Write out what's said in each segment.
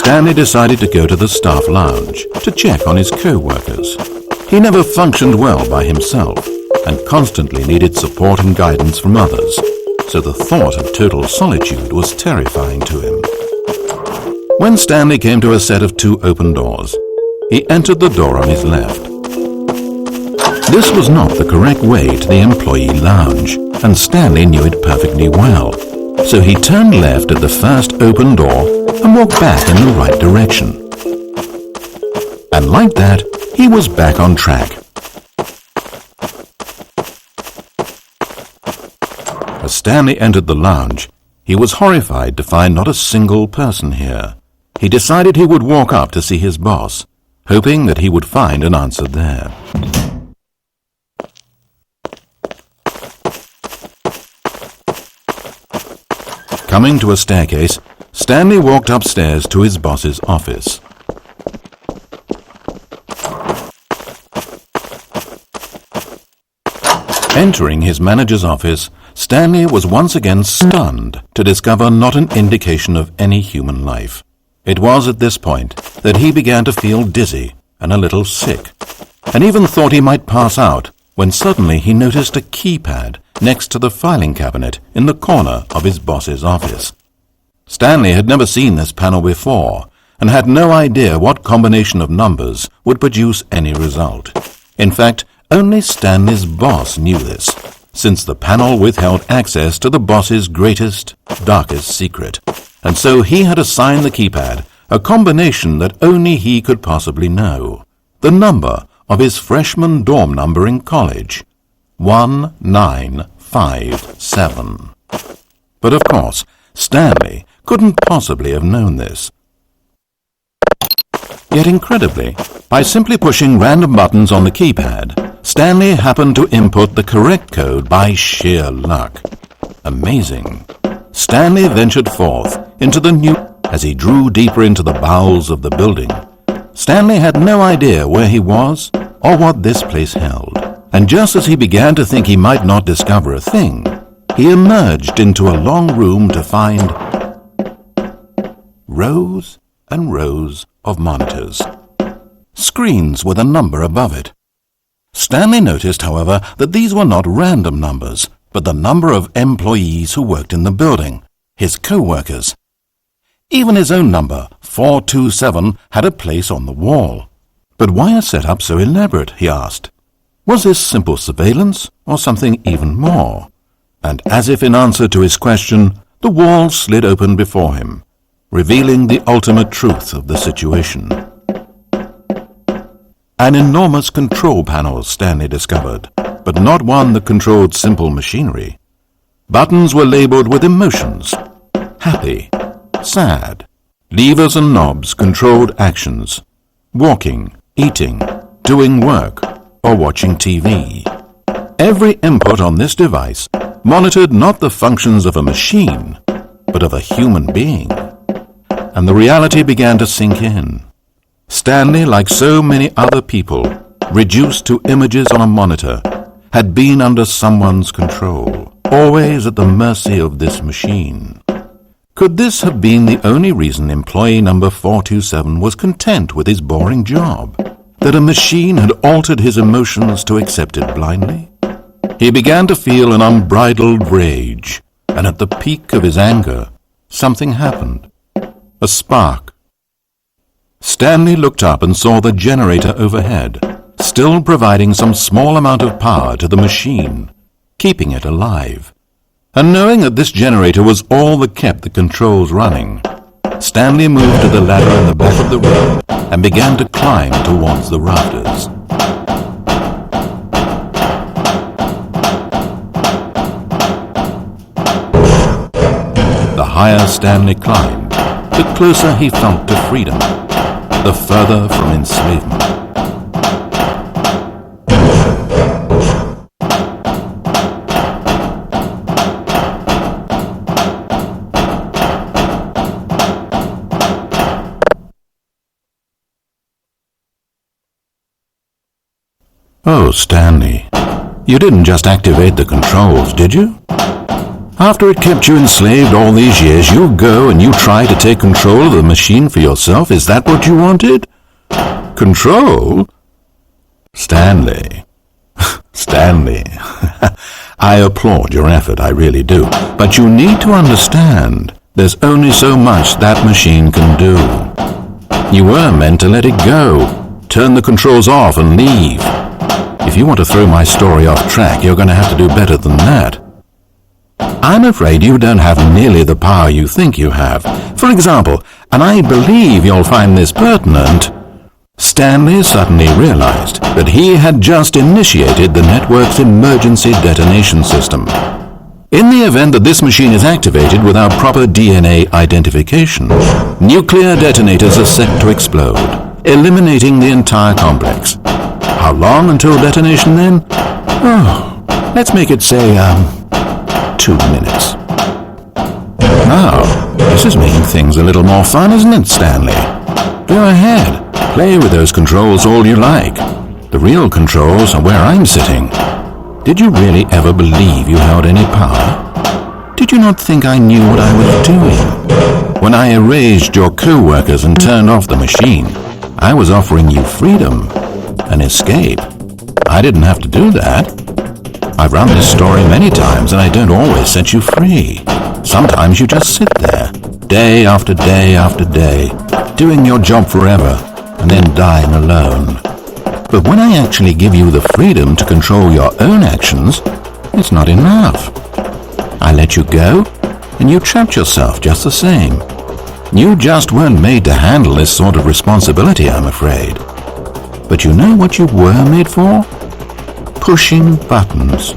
Stanley decided to go to the staff lounge to check on his co-workers. He never functioned well by himself and constantly needed support and guidance from others, so the thought of total solitude was terrifying to him. When Stanley came to a set of 2 open doors, he entered the door on his left. This was not the correct way to the employee lounge, and Stanley knew it perfectly well, so he turned left at the first open door and walked back in the right direction. And like that, he was back on track. As Stanley entered the lounge, he was horrified to find not a single person here. He decided he would walk up to see his boss, hoping that he would find an answer there. Coming to a staircase, Stanley walked upstairs to his boss's office. Entering his manager's office, Stanley was once again stunned to discover not an indication of any human life. It was at this point that he began to feel dizzy and a little sick, and even thought he might pass out when suddenly he noticed a keypad next to the filing cabinet in the corner of his boss's office. Stanley had never seen this panel before and had no idea what combination of numbers would produce any result. In fact, only Stanley's boss knew this, since the panel withheld access to the boss's greatest, darkest secret, and so he had assigned the keypad a combination that only he could possibly know, the number of his freshman dorm number in college, 1957. But of course, Stanley couldn't possibly have known this. Yet incredibly, by simply pushing random buttons on the keypad, Stanley happened to input the correct code by sheer luck. Amazing. Stanley ventured forth into the new. As he drew deeper into the bowels of the building, Stanley had no idea where he was or what this place held. And just as he began to think he might not discover a thing, he emerged into a long room to find rows and rows of monitors, screens with a number above it. Stanley noticed, however, that these were not random numbers, but the number of employees who worked in the building, his co-workers. Even his own number, 427, had a place on the wall. But why a setup so elaborate, he asked. Was this simple surveillance, or something even more? And as if in answer to his question, the wall slid open before him, revealing the ultimate truth of the situation. An enormous control panel, Stanley discovered, but not one that controlled simple machinery. Buttons were labeled with emotions: happy, sad. Levers and knobs controlled actions: walking, eating, doing work, or watching TV. Every input on this device monitored not the functions of a machine, but of a human being. And the reality began to sink in. Stanley, like so many other people, reduced to images on a monitor, had been under someone's control, always at the mercy of this machine. Could this have been the only reason employee number 427 was content with his boring job? That a machine had altered his emotions to accept it blindly? He began to feel an unbridled rage, and at the peak of his anger, something happened. A spark. Stanley looked up and saw the generator overhead, still providing some small amount of power to the machine, keeping it alive. And knowing that this generator was all that kept the controls running, Stanley moved to the ladder in the back of the room and began to climb towards the rafters. The higher Stanley climbed, the closer he felt to freedom, the further from enslavement. Oh, Stanley, you didn't just activate the controls, did you? After it kept you enslaved all these years, you go and you try to take control of the machine for yourself? Is that what you wanted? Control? Stanley. Stanley. I applaud your effort, I really do. But you need to understand, there's only so much that machine can do. You were meant to let it go, turn the controls off and leave. If you want to throw my story off track, you're going to have to do better than that. I'm afraid you don't have nearly the power you think you have. For example, and I believe you'll find this pertinent, Stanley suddenly realized that he had just initiated the network's emergency detonation system. In the event that this machine is activated without proper DNA identification, nuclear detonators are set to explode, eliminating the entire complex. How long until detonation then? Oh, let's make it say, 2 minutes. Now, this is making things a little more fun, isn't it, Stanley? Go ahead. Play with those controls all you like. The real controls are where I'm sitting. Did you really ever believe you held any power? Did you not think I knew what I was doing? When I erased your co-workers and turned off the machine, I was offering you freedom, an escape. I didn't have to do that. I've run this story many times and I don't always set you free. Sometimes you just sit there, day after day after day, doing your job forever, and then dying alone. But when I actually give you the freedom to control your own actions, it's not enough. I let you go, and you trapped yourself just the same. You just weren't made to handle this sort of responsibility, I'm afraid. But you know what you were made for? Pushing buttons.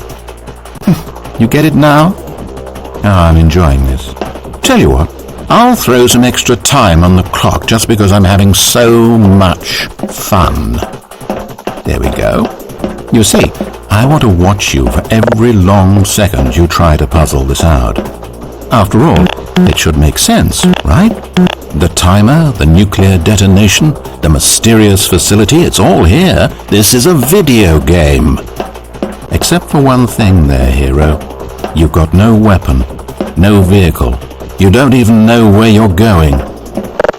You get it now? Oh, I'm enjoying this. Tell you what, I'll throw some extra time on the clock just because I'm having so much fun. There we go. You see, I want to watch you for every long second you try to puzzle this out. After all, it should make sense, right? The timer, the nuclear detonation, the mysterious facility, it's all here. This is a video game. Except for one thing there, hero. You've got no weapon, no vehicle. You don't even know where you're going.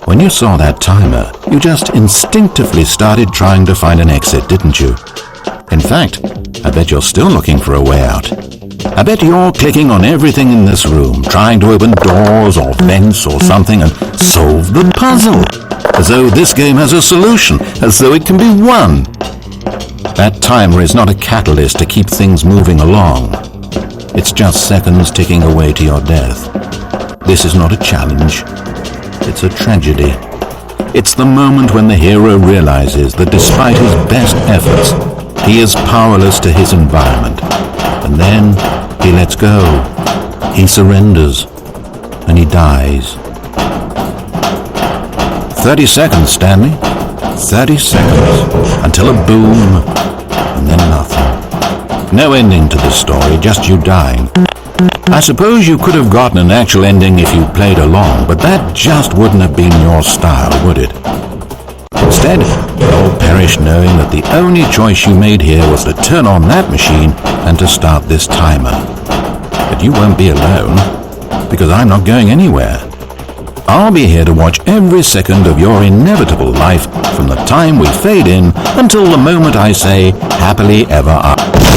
When you saw that timer, you just instinctively started trying to find an exit, didn't you? In fact, I bet you're still looking for a way out. I bet you're clicking on everything in this room, trying to open doors or vents or something and solve the puzzle. As though this game has a solution, as though it can be won. That timer is not a catalyst to keep things moving along. It's just seconds ticking away to your death. This is not a challenge. It's a tragedy. It's the moment when the hero realizes that despite his best efforts, he is powerless to his environment. And then he lets go. He surrenders. And he dies. 30 seconds, Stanley. 30 seconds. Until a boom, and then nothing. No ending to this story, just you dying. I suppose you could have gotten an actual ending if you played along, but that just wouldn't have been your style, would it? Instead, you'll perish knowing that the only choice you made here was to turn on that machine and to start this timer. But you won't be alone, because I'm not going anywhere. I'll be here to watch every second of your inevitable life from the time we fade in until the moment I say, happily ever after.